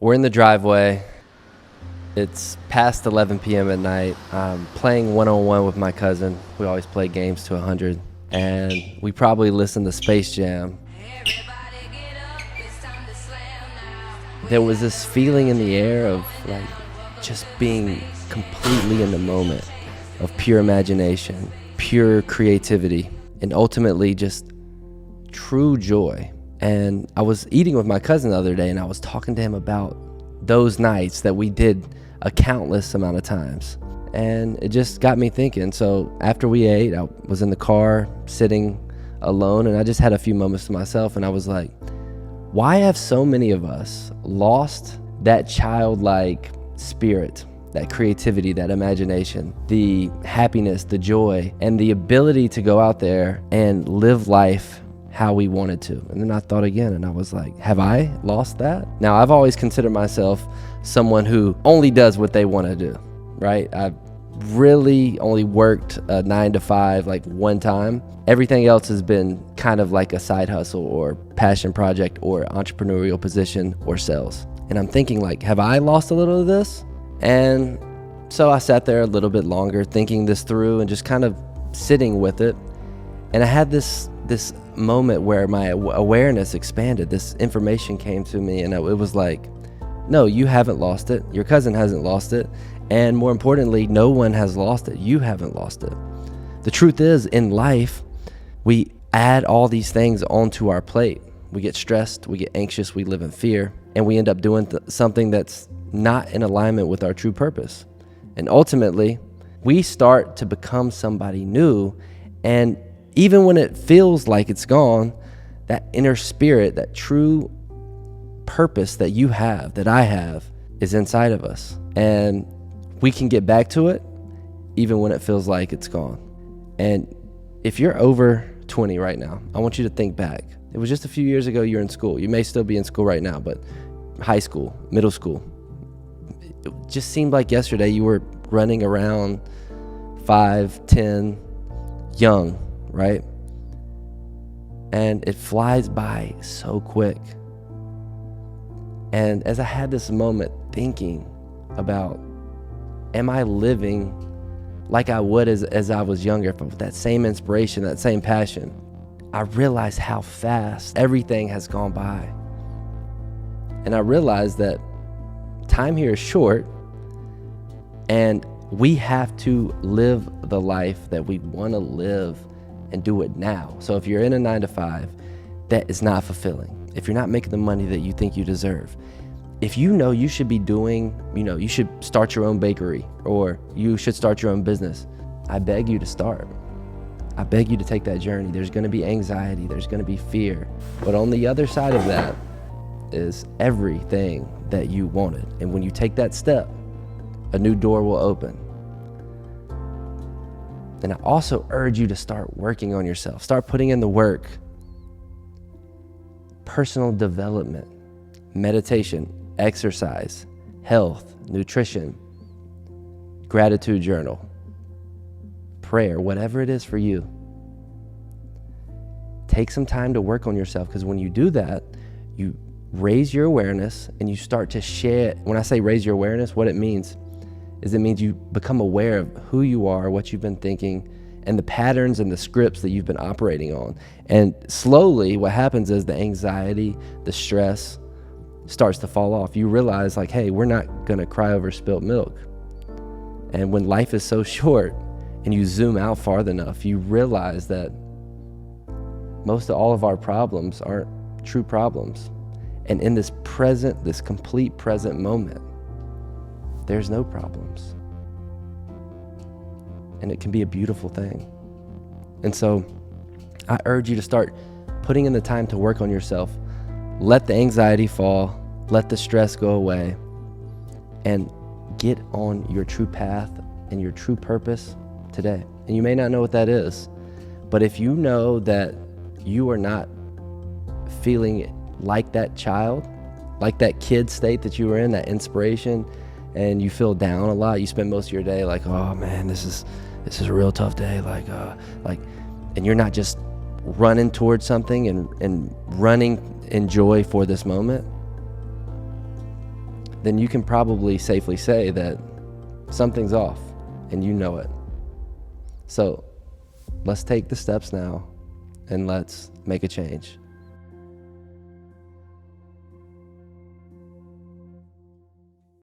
We're in the driveway. It's past 11 p.m. at night. I'm playing one-on-one with my cousin. We always play games to 100. And we probably listen to Space Jam. There was this feeling in the air of like just being completely in the moment, of pure imagination, pure creativity, and ultimately just true joy. And I was eating with my cousin the other day, and I was talking to him about those nights that we did a countless amount of times. And it just got me thinking. So after we ate, I was in the car sitting alone, and I just had a few moments to myself, and I was like, why have so many of us lost that childlike spirit, that creativity, that imagination, the happiness, the joy, and the ability to go out there and live life how we wanted to? And then I thought again, and I was like, have I lost that? Now, I've always considered myself someone who only does what they want to do, right? I've really only worked a 9 to 5 like one time. Everything else has been kind of like a side hustle or passion project or entrepreneurial position or sales. And I'm thinking like, have I lost a little of this? And so I sat there a little bit longer thinking this through and just kind of sitting with it. And I had this moment where my awareness expanded. This information came to me, and it was like, no, you haven't lost it. Your cousin hasn't lost it. And more importantly, no one has lost it. You haven't lost it. The truth is, in life, we add all these things onto our plate. We get stressed, we get anxious, we live in fear, and we end up doing something that's not in alignment with our true purpose. And ultimately, we start to become somebody new, and even when it feels like it's gone, that inner spirit, that true purpose that you have, that I have, is inside of us. And we can get back to it even when it feels like it's gone. And if you're over 20 right now, I want you to think back. It was just a few years ago you were in school. You may still be in school right now, but high school, middle school. It just seemed like yesterday you were running around 5, 10, young, right? And it flies by so quick. And as I had this moment thinking about, am I living like I would as I was younger, with that same inspiration, that same passion? I realized how fast everything has gone by. And I realized that time here is short, and we have to live the life that we want to live and do it now. So if you're in a 9 to 5, that is not fulfilling. If you're not making the money that you think you deserve, if you know you should be doing, you should start your own bakery, or you should start your own business, I beg you to start. I beg you to take that journey. There's going to be anxiety, there's going to be fear, but on the other side of that is everything that you wanted. And when you take that step, a new door will open. And I also urge you to start working on yourself. Start putting in the work. Personal development, meditation, exercise, health, nutrition, gratitude journal, prayer, whatever it is for you. Take some time to work on yourself, because when you do that, you raise your awareness and you start to share. When I say raise your awareness, what it means you become aware of who you are, what you've been thinking, and the patterns and the scripts that you've been operating on. And slowly what happens is the anxiety, the stress starts to fall off. You realize like, hey, we're not gonna cry over spilt milk. And when life is so short and you zoom out far enough, you realize that most of all of our problems aren't true problems. And in this complete present moment, there's no problems. And it can be a beautiful thing. And so I urge you to start putting in the time to work on yourself. Let the anxiety fall, let the stress go away, and get on your true path and your true purpose today. And you may not know what that is, but if you know that you are not feeling like that child, like that kid state that you were in, that inspiration, and you feel down a lot, you spend most of your day like, oh man, this is a real tough day, and you're not just running towards something and running in joy for this moment, then you can probably safely say that something's off, and you know it. So let's take the steps now, and let's make a change.